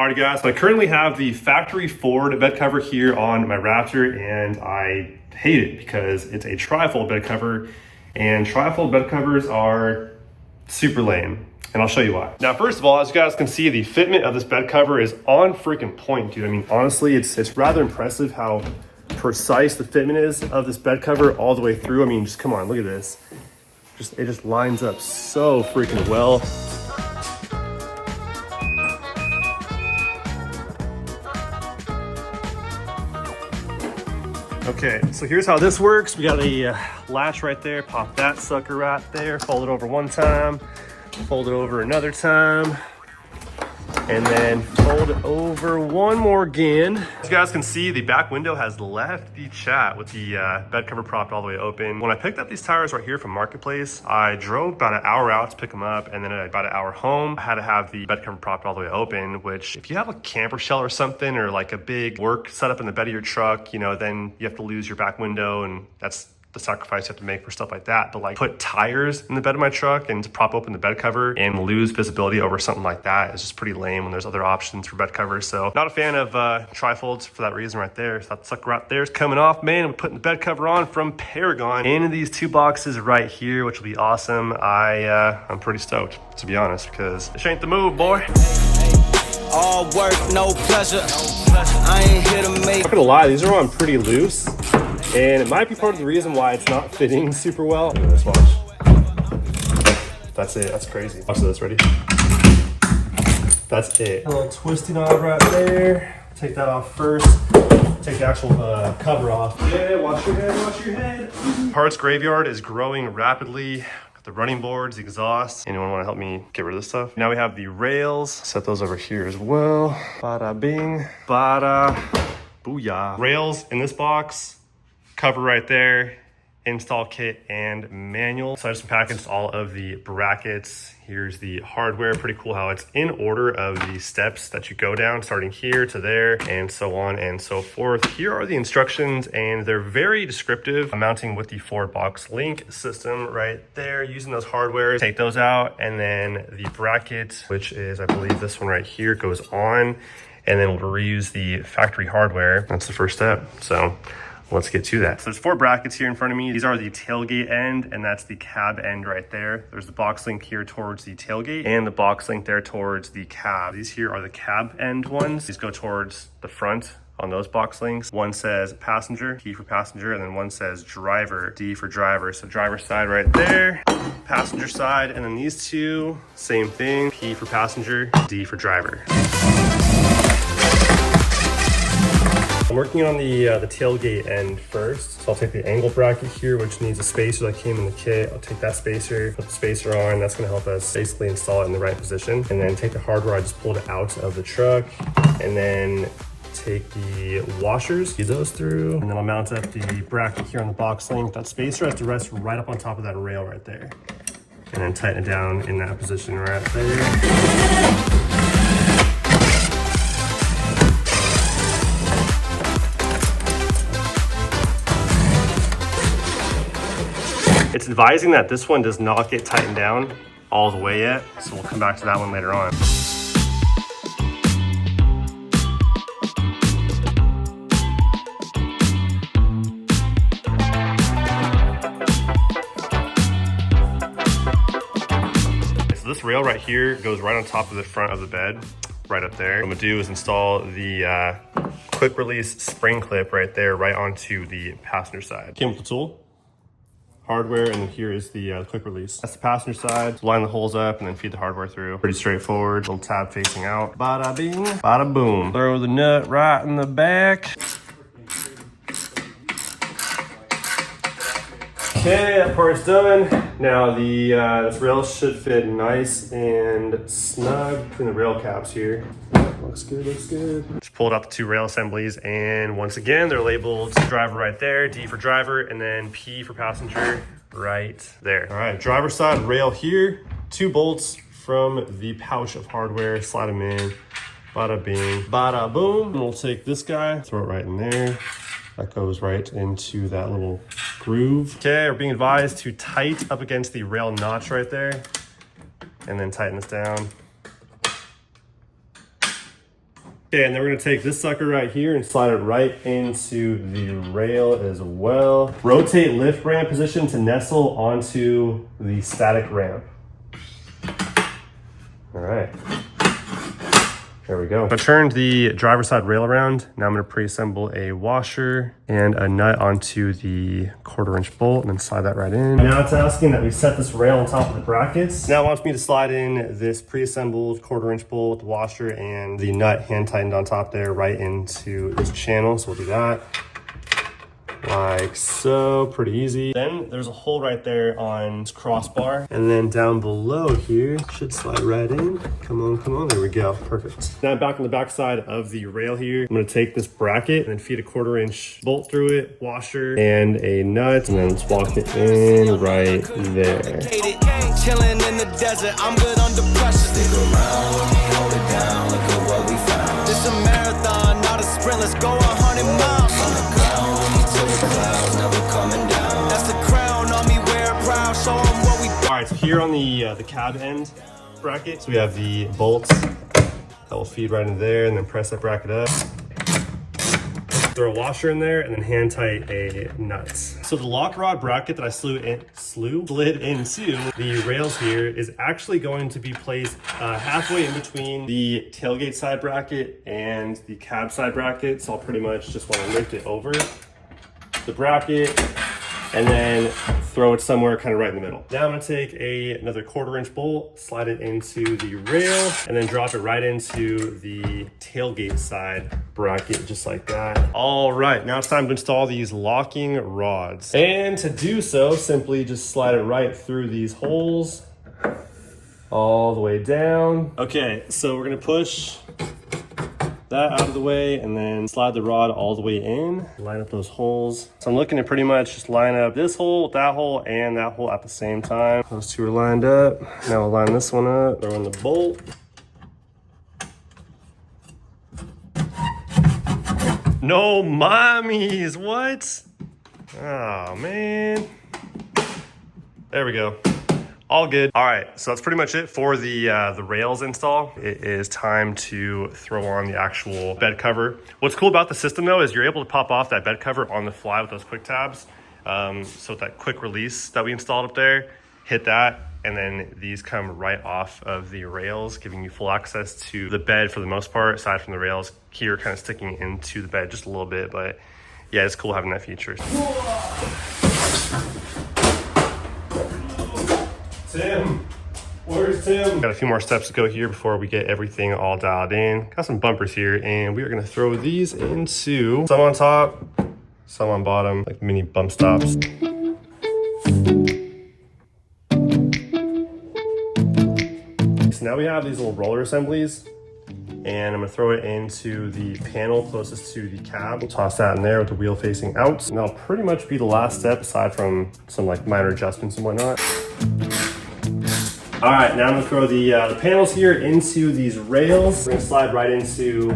Alright guys, so I currently have the factory Ford bed cover here on my Raptor, and I hate it because it's a trifold bed cover, and trifold bed covers are super lame, and I'll show you why. Now, first of all, as you guys can see, the fitment of this bed cover is on freaking point, dude. I mean, honestly, it's rather impressive how precise the fitment is of this bed cover all the way through. I mean, just come on, look at this. It just lines up so freaking well. Okay, so here's how this works. We got a latch right there. Pop that sucker right there. Fold it over one time. Fold it over another time. And then fold it over one more again. As you guys can see, the back window has left the chat with the bed cover propped all the way open. When I picked up these tires right here from Marketplace, I drove about an hour out to pick them up, and then about an hour home. I had to have the bed cover propped all the way open, which if you have a camper shell or something, or like a big work setup in the bed of your truck, you know, then you have to lose your back window, and that's the sacrifice you have to make for stuff like that. But like, put tires in the bed of my truck and to prop open the bed cover and lose visibility over something like that is just pretty lame when there's other options for bed covers. So not a fan of trifolds for that reason right there. So that sucker right there is coming off, man. I'm putting the bed cover on from Paragon in these two boxes right here, which will be awesome. I'm pretty stoked, to be honest, because this ain't the move, boy. All work, no pleasure. I ain't here to make. Not gonna lie, these are on pretty loose, and it might be part of the reason why it's not fitting super well. Look at this, watch. That's it. That's crazy. Watch this. Ready? That's it. A little twisty knob right there. Take that off first. Take the actual cover off. Yeah, wash your head. Wash your head. Parts graveyard is growing rapidly. The running boards, the exhaust. Anyone want to help me get rid of this stuff? Now we have the rails. Set those over here as well. Bada bing, bada booyah. Rails in this box, cover right there, install kit and manual. So I just packaged all of the brackets. Here's the hardware. Pretty cool how it's in order of the steps that you go down, starting here to there and so on and so forth. Here are the instructions, and they're very descriptive. I'm mounting with the Ford box link system right there, using those hardwares. Take those out, and then the bracket, which is, I believe this one right here, goes on, and then we'll reuse the factory hardware. That's the first step. So let's get to that. So there's 4 brackets here in front of me. These are the tailgate end, and that's the cab end right there. There's the box link here towards the tailgate, and the box link there towards the cab. These here are the cab end ones. These go towards the front on those box links. One says passenger, P for passenger, and then one says driver, D for driver. So driver side right there, passenger side, and then these two, same thing, P for passenger, D for driver. I'm working on the tailgate end first. So I'll take the angle bracket here, which needs a spacer that came in the kit. I'll take that spacer, put the spacer on. That's gonna help us basically install it in the right position. And then take the hardware I just pulled it out of the truck. And then take the washers, feed those through. And then I'll mount up the bracket here on the box link. That spacer has to rest right up on top of that rail right there. And then tighten it down in that position right there. It's advising that this one does not get tightened down all the way yet, so we'll come back to that one later on. So this rail right here goes right on top of the front of the bed, right up there. What I'm gonna do is install the quick release spring clip right there, right onto the passenger side. Came with the tool, hardware, and then here is the quick release. That's the passenger side. Line the holes up and then feed the hardware through. Pretty straightforward. Little tab facing out. Bada bing, bada boom. Throw the nut right in the back. Okay, that part's done. Now this rail should fit nice and snug between the rail caps here. Looks good, looks good. Just pulled out the 2 rail assemblies, and once again, they're labeled driver right there, D for driver, and then P for passenger right there. All right, driver side rail here, 2 bolts from the pouch of hardware, slide them in, bada bing, bada boom. And we'll take this guy, throw it right in there. That goes right into that little groove. Okay, we're being advised to tight up against the rail notch right there, and then tighten this down. Okay, and then we're gonna take this sucker right here and slide it right into the rail as well. Rotate lift ramp position to nestle onto the static ramp. All right. There we go. I turned the driver's side rail around. Now I'm gonna pre-assemble a washer and a nut onto the 1/4" bolt and then slide that right in. Now it's asking that we set this rail on top of the brackets. Now it wants me to slide in this pre-assembled 1/4" bolt with the washer and the nut hand tightened on top there right into this channel. So we'll do that. Like so, pretty easy. Then there's a hole right there on this crossbar. And then down below here, should slide right in. Come on, there we go, perfect. Now back on the back side of the rail here, I'm gonna take this bracket and then feed a 1/4" bolt through it, washer, and a nut, and then lock it in right there. Chilling in the desert, I'm good under pressure. Stick around, let me hold it down, look at what we found. This a marathon, not a sprint, let's go 100 miles. On the ground, when you to the clouds, never coming down. That's the crown on me, wear it proud, show them what we do. All right, so here on the cab end bracket, so we have the bolts that will feed right in there, and then press that bracket up. Throw a washer in there and then hand tight a nut. So the lock rod bracket that I slid into the rails here is actually going to be placed halfway in between the tailgate side bracket and the cab side bracket. So I'll pretty much just want to lift it over the bracket and then throw it somewhere kind of right in the middle. Now I'm gonna take another 1/4" bolt, slide it into the rail, and then drop it right into the tailgate side bracket, just like that. All right, now it's time to install these locking rods. And to do so, simply just slide it right through these holes, all the way down. Okay, so we're gonna push that out of the way and then slide the rod all the way in, line up those holes. So I'm looking to pretty much just line up this hole, that hole, and that hole at the same time. Those two are lined up. Now we'll line this one up, throw in the bolt. No mommies, what? Oh man. There we go. All good. All right, so that's pretty much it for the rails install. It is time to throw on the actual bed cover. What's cool about the system though is you're able to pop off that bed cover on the fly with those quick tabs. So with that quick release that we installed up there, hit that, and then these come right off of the rails, giving you full access to the bed for the most part, aside from the rails here kind of sticking into the bed just a little bit. But yeah, it's cool having that feature. Tim, where's Tim? Got a few more steps to go here before we get everything all dialed in. Got some bumpers here, and we are gonna throw these into some on top, some on bottom, like mini bump stops. So now we have these little roller assemblies, and I'm gonna throw it into the panel closest to the cab. We'll toss that in there with the wheel facing out. And that'll pretty much be the last step aside from some like minor adjustments and whatnot. All right, now I'm gonna throw the panels here into these rails. We're gonna slide right into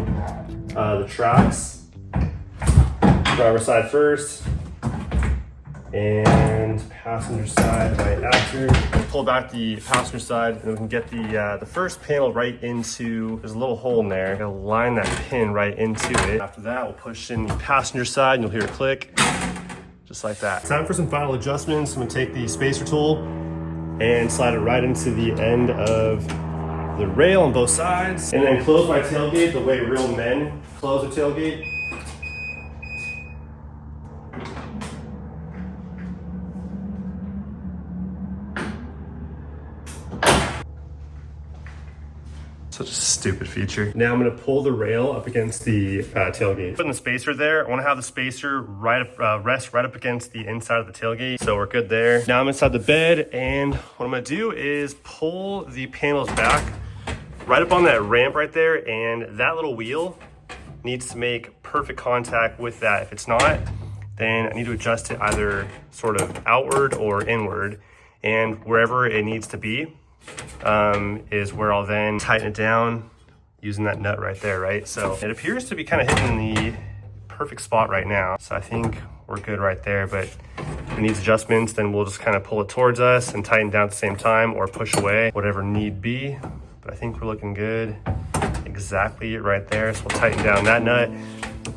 the tracks. Driver side first, and passenger side right after. Pull back the passenger side, and we can get the first panel right into, there's a little hole in there. Gonna line that pin right into it. After that, we'll push in the passenger side, and you'll hear it click, just like that. Time for some final adjustments. I'm gonna take the spacer tool and slide it right into the end of the rail on both sides, and then close my tailgate the way real men close a tailgate. Such a stupid feature. Now I'm gonna pull the rail up against the tailgate. Putting the spacer there, I wanna have the spacer rest right up against the inside of the tailgate. So we're good there. Now I'm inside the bed, and what I'm gonna do is pull the panels back right up on that ramp right there, and that little wheel needs to make perfect contact with that. If it's not, then I need to adjust it either sort of outward or inward, and wherever it needs to be, is where I'll then tighten it down using that nut right there, right? So it appears to be kind of hitting the perfect spot right now. So I think we're good right there, but if it needs adjustments, then we'll just kind of pull it towards us and tighten down at the same time, or push away, whatever need be. But I think we're looking good. exactly right there. So we'll tighten down that nut.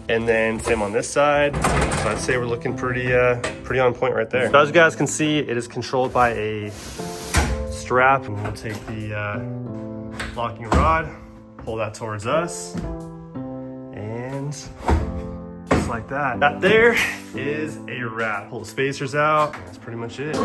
And then same on this side. So I'd say we're looking pretty on point right there. So as you guys can see, it is controlled by a strap. And we'll take the locking rod, pull that towards us, and just like that. That there is a wrap. Pull the spacers out. That's pretty much it.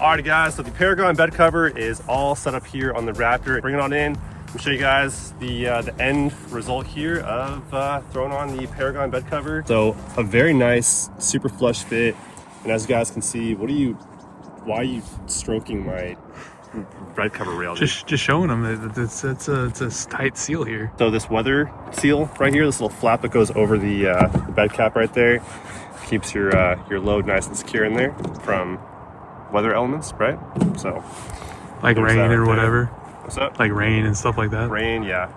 Alrighty guys, so the Paragon bed cover is all set up here on the Raptor. Bring it on in. I'll show you guys the end result here of throwing on the Paragon bed cover. So a very nice, super flush fit. And as you guys can see, why are you stroking my bed cover rail? Just showing them that it's a tight seal here. So this weather seal right here, this little flap that goes over the bed cap right there, keeps your load nice and secure in there from weather elements, right? So like rain or whatever. What's up? Like rain and stuff like that. Rain, yeah,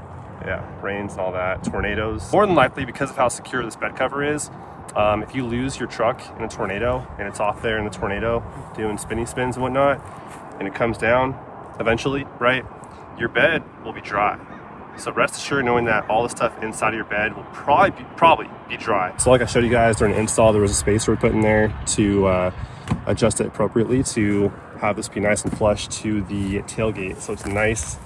rains, all that. Tornadoes. More than likely, because of how secure this bed cover is, if you lose your truck in a tornado and it's off there in the tornado doing spinny spins and whatnot, and it comes down eventually, right, your bed will be dry. So rest assured knowing that all the stuff inside of your bed will probably be dry. So like I showed you guys during the install, there was a spacer we put in there to adjust it appropriately to have this be nice and flush to the tailgate. So it's nice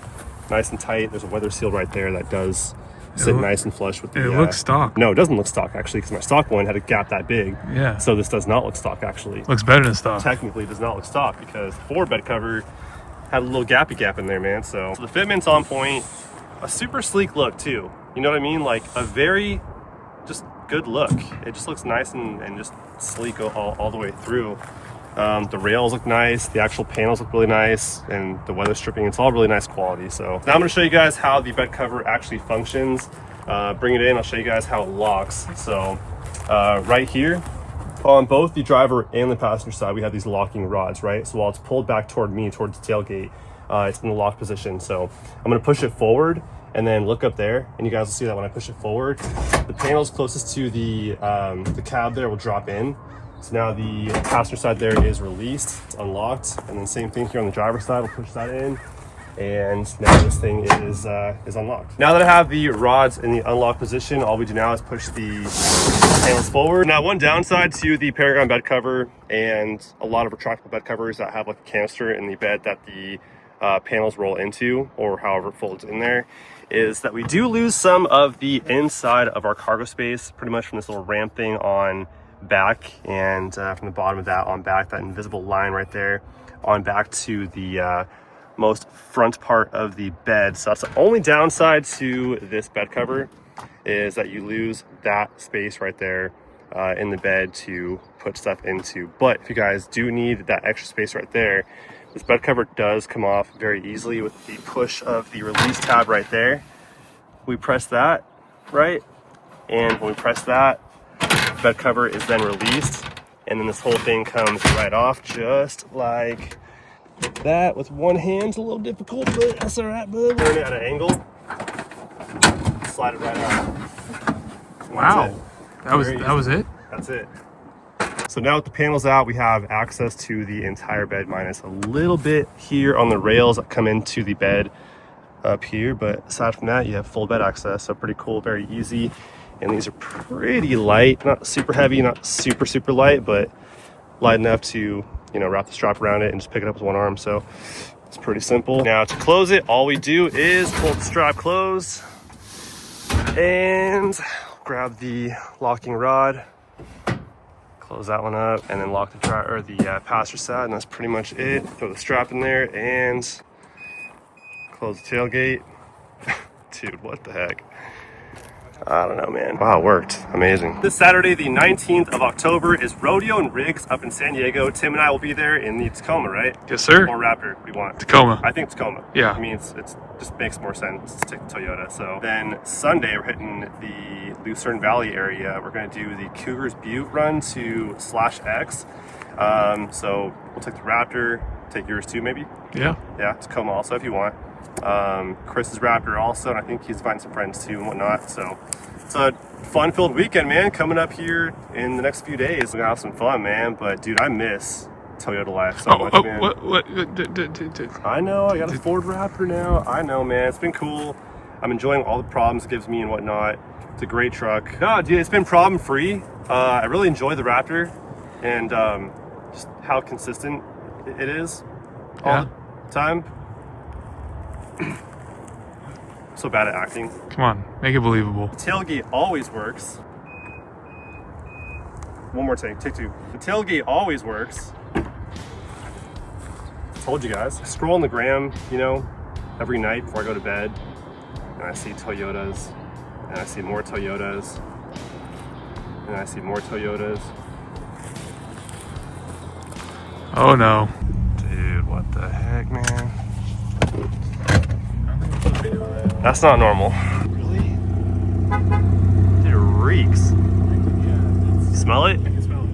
and tight. There's a weather seal right there that does sit nice and flush with the... It looks stock. No, it doesn't look stock actually, because my stock one had a gap that big. Yeah. So this does not look stock actually. Looks better than stock. Technically it does not look stock because the Ford bed cover had a little gappy gap in there, man. So the fitment's on point. A super sleek look too. You know what I mean? Like a very just good look. It just looks nice and just sleek all the way through. The rails look nice, the actual panels look really nice, and the weather stripping, it's all really nice quality. So now I'm gonna show you guys how the bed cover actually functions. Bring it in, I'll show you guys how it locks. So right here, on both the driver and the passenger side, we have these locking rods, right? So while it's pulled back toward me, towards the tailgate, it's in the lock position. So I'm gonna push it forward and then look up there, and you guys will see that when I push it forward, the panels closest to the cab there will drop in. So now the passenger side there is released, it's unlocked, and then same thing here on the driver's side, we'll push that in, and now this thing is unlocked. Now that I have the rods in the unlocked position, all we do now is push the panels forward. Now one downside to the Paragon bed cover and a lot of retractable bed covers that have like a canister in the bed that the panels roll into, or however it folds in there, is that we do lose some of the inside of our cargo space, pretty much from this little ramp thing on back, and from the bottom of that on back, that invisible line right there on back to the most front part of the bed. So that's the only downside to this bed cover, is that you lose that space right there in the bed to put stuff into. But if you guys do need that extra space right there, this bed cover does come off very easily with the push of the release tab right there. We press that, right? And when we press that, the bed cover is then released, and then this whole thing comes right off just like that with one hand. It's a little difficult, but that's all right, bud. Turn it at an angle, slide it right out. Wow, that was it? That's it. So now with the panels out, we have access to the entire bed minus a little bit here on the rails that come into the bed up here. But aside from that, you have full bed access. So pretty cool, very easy. And these are pretty light, not super heavy, not super light, but light enough to, you know, wrap the strap around it and just pick it up with one arm. So it's pretty simple. Now to close it, all we do is pull the strap closed and grab the locking rod, close that one up, and then lock the passenger side, and that's pretty much it. Throw the strap in there and close the tailgate. Dude, what the heck? I don't know, man. Wow, it worked. Amazing. This Saturday, the 19th of October, is Rodeo and Rigs up in San Diego. Tim and I will be there in the Tacoma, right? Yes, sir. Or Raptor, what do you want? Tacoma. I think Tacoma. Yeah. I mean, it's just makes more sense to stick to Toyota. So then Sunday, we're hitting the Lucerne Valley area. We're going to do the Cougars Butte run to /X. So we'll take the Raptor, take yours too, maybe? Yeah. Yeah, Tacoma also if you want. Chris's Raptor also, and I think he's inviting some friends too and whatnot. So it's a fun-filled weekend, man, coming up here in the next few days. We're gonna have some fun, man. But dude, I miss Toyota life so much, man. I know, I got a Ford Raptor now. I know, man, it's been cool. I'm enjoying all the problems it gives me and whatnot. It's a great truck. No, dude, it's been problem-free. I really enjoy the Raptor and just how consistent it is all the time. So bad at acting. Come on, make it believable. The tailgate always works. One more take, take two. The tailgate always works. Told you guys. I scroll on the gram, you know, every night before I go to bed, and I see Toyotas, and I see more Toyotas, and I see more Toyotas. Oh no. Dude, what the heck, man? That's not normal. Really? Dude, it reeks. Yeah, you smell it? I can smell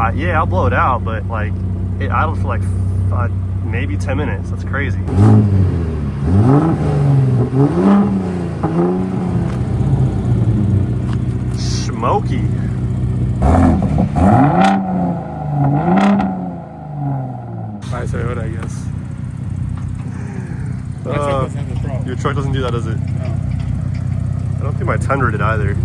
it. Yeah, I'll blow it out, but like, it idled for like maybe 10 minutes. That's crazy. Smoky. Nice Toyota, I guess. Your truck doesn't do that, does it? No. I don't think my Tundra did either.